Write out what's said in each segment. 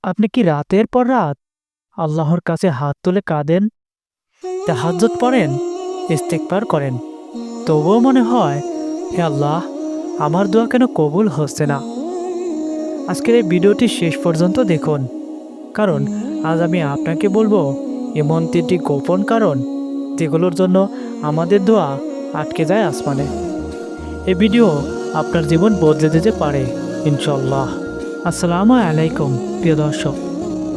আপনি কি রাতের পর রাত আল্লাহর কাছে হাত তুলে কাঁদেন, তাহাজ্জুদ পড়েন, ইস্তিগফার করেন, তবুও মনে হয়, হে আল্লাহ, আমার দোয়া কেন কবুল হচ্ছে না? আজকের এই ভিডিওটি শেষ পর্যন্ত দেখুন, কারণ আজ আমি আপনাকে বলবো এমন 3টি গোপন কারণ যেগুলোর জন্য আমাদের দোয়া আটকে যায় আসমানে। এই ভিডিও আপনার জীবন বদলে দিতে পারে ইনশাল্লাহ। আসসালামু আলাইকুম প্রিয় দর্শক,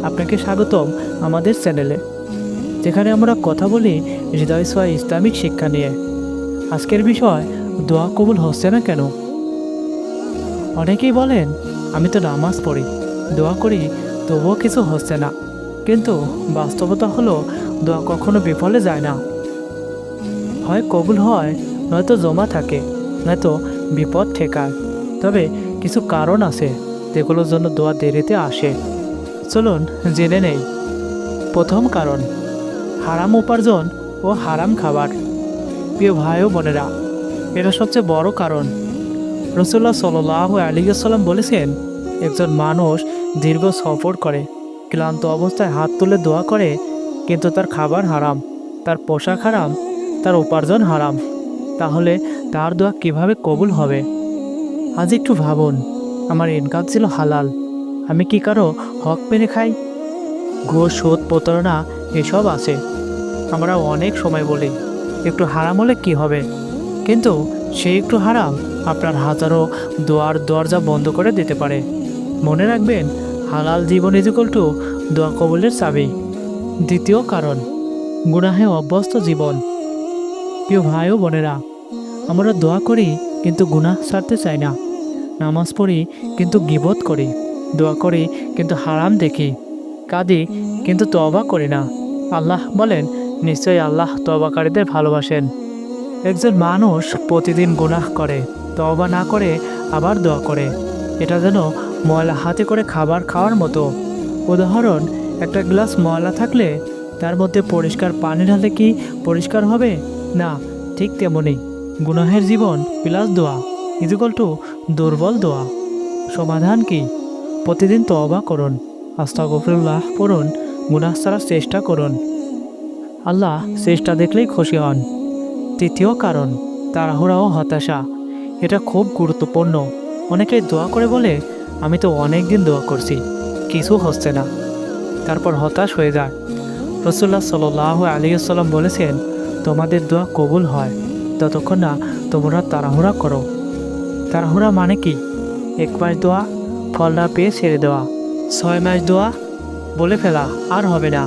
আপনাকে স্বাগতম আমাদের চ্যানেলে, যেখানে আমরা কথা বলি হৃদয় ছোঁয়া ইসলামিক শিক্ষা নিয়ে। আজকের বিষয়, দোয়া কবুল হচ্ছে না কেন? অনেকেই বলেন, আমি তো নামাজ পড়ি, দোয়া করি, তবুও কিছু হচ্ছে না। কিন্তু বাস্তবতা হলো, দোয়া কখনো বিফলে যায় না। হয় কবুল হয়, নয়তো জমা থাকে, নয়তো বিপদ ঠেকায়। তবে কিছু কারণ আছে যেগুলোর জন্য দোয়া দেরিতে আসে। চলুন জেনে নেই। প্রথম কারণ, হারাম উপার্জন ও হারাম খাবার। প্রিয় ভাই ও বোনেরা, এটা সবচেয়ে বড় কারণ। রাসূলুল্লাহ সাল্লাল্লাহু আলাইহি ওয়াসাল্লাম বলেছেন, একজন মানুষ দীর্ঘ সফর করে, ক্লান্ত অবস্থায় হাত তুলে দোয়া করে, কিন্তু তার খাবার হারাম, তার পোশাক হারাম, তার উপার্জন হারাম, তাহলে তার দোয়া কিভাবে কবুল হবে? আজ একটু ভাবুন, আমার ইনকাম ছিল হালাল, আমি কি কারো হক মেরে খাই? ঘুষ, সুদ, প্রতারণা এসব আছে। আমরা অনেক সময় বলি, একটু হারাম হলে কি হবে, কিন্তু সেই একটু হারাম আপনার হাজারো দোয়ার দরজা বন্ধ করে দিতে পারে। মনে রাখবেন, হালাল জীবন টু দোয়া কবুলের চাবি। দ্বিতীয় কারণ, গুনাহে অভ্যস্ত জীবন। প্রিয় ভাই ও বোনেরা, আমরা দোয়া করি কিন্তু গুনাহ ছাড়তে চাই না। নামাজ পড়ি কিন্তু গীবত করি, দোয়া করি কিন্তু হারাম দেখি, কাঁদি কিন্তু তওবা করি না। আল্লাহ বলেন, নিশ্চয়ই আল্লাহ তওবাকারীদের ভালোবাসেন। একজন মানুষ প্রতিদিন গুনাহ করে, তওবা না করে, আবার দোয়া করে, এটা যেন ময়লা হাতে করে খাবার খাওয়ার মতো। উদাহরণ, একটা গ্লাস ময়লা থাকলে তার মধ্যে পরিষ্কার পানি ঢাললে কি পরিষ্কার হবে? না। ঠিক তেমনি গুনাহের জীবন প্লাস দোয়া টু দুর্বল দোয়া। সমাধান কি? প্রতিদিন তওবা করুন, আস্তাগফিরুল্লাহ পড়ুন, গুনাহ ছাড়ার চেষ্টা করুন। আল্লাহ চেষ্টা দেখলেই খুশি হন। তৃতীয় কারণ, তাড়াহুড়া ও হতাশা। এটা খুব গুরুত্বপূর্ণ। অনেকেই দোয়া করে বলে, আমি তো অনেক দিন দোয়া করছি, কিছু হচ্ছে না, তারপর হতাশ হয়ে যায়। রাসূলুল্লাহ সাল্লাল্লাহু আলাইহি ওয়াসাল্লাম বলেছেন, তোমাদের দোয়া কবুল হয় ততক্ষণ না তোমরা তাড়াহুড়া করো। তাড়াহুড়া মানে কি? 1 মাস দোয়া, ফল না পেয়ে ছেড়ে দেওয়া, 6 মাস দোয়া, বলে ফেলা আর হবে না।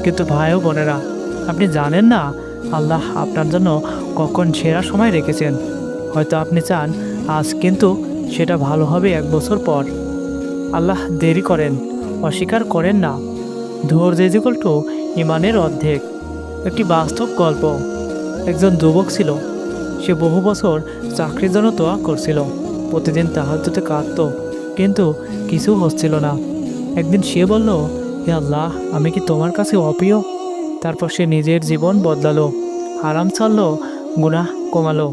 কিন্তু ভাই ও বোনেরা, আপনি জানেন না আল্লাহ আপনার জন্য কখন সেরা সময় রেখেছেন। হয়তো আপনি চান আজ, কিন্তু সেটা ভালো হবে 1 বছর পর। আল্লাহ দেরি করেন, অস্বীকার করেন না। ধৈর্য টু ইমানের অর্ধেক। একটি বাস্তব গল্প। একজন যুবক ছিল, সে বহু বছর চাকরির জন্য দোয়া করছিল, প্রতিদিন তাহাজ্জুদে কাঁদত, কিন্তু কিছু হচ্ছিল না। একদিন সে বলল, হে আল্লাহ, আমি কি তোমার কাছে অপ্রিয়? তারপর সে নিজের জীবন বদলালো, হারাম ছাড়লো, গুনাহ কমালো,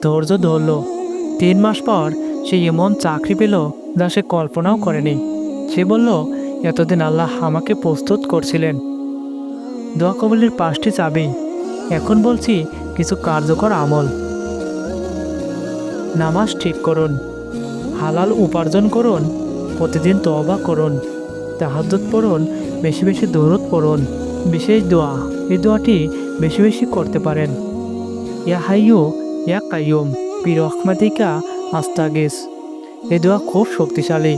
ধৈর্য ধরল। 3 মাস পর সে এমন চাকরি পেল যা সে কল্পনাও করেনি। সে বলল, এতদিন আল্লাহ আমাকে প্রস্তুত করছিলেন। দোয়া কবুলের 5টি চাবি। এখন বলছি কিছু কার্যকর আমল। নামাজ ঠিক করুন, হালাল উপার্জন করুন, প্রতিদিন তওবা করুন, তাহাজ্জুদ পড়ুন, বেশি বেশি দরুদ পড়ুন। বিশেষ দোয়া, এই দোয়াটি বেশি বেশি করতে পারেন। ইয়া হাইয়ু ইয়া কাইয়ুম বিরহমাতিকা আস্তাগিস। এই দোয়া খুব শক্তিশালী।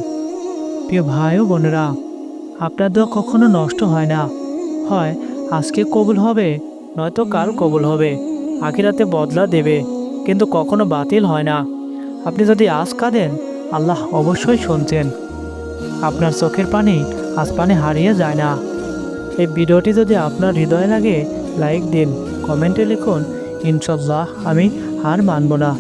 প্রিয় ভাই ও বোনেরা, আপনার দোয়া কখনো নষ্ট হয় না। হয় আজকে কবুল হবে, নয়তো কাল কবুল হবে, আখিরাতে বদলা দেবে, কিন্তু কখনো বাতিল হয় না। আপনি যদি আজ কাঁদেন, আল্লাহ অবশ্যই শুনছেন। আপনার চোখের পানি আসমানে হারিয়ে যায় না। এই ভিডিওটি যদি আপনার হৃদয়ে লাগে, লাইক দিন, কমেন্টে লিখুন, ইনশাল্লাহ আমি হার মানব না।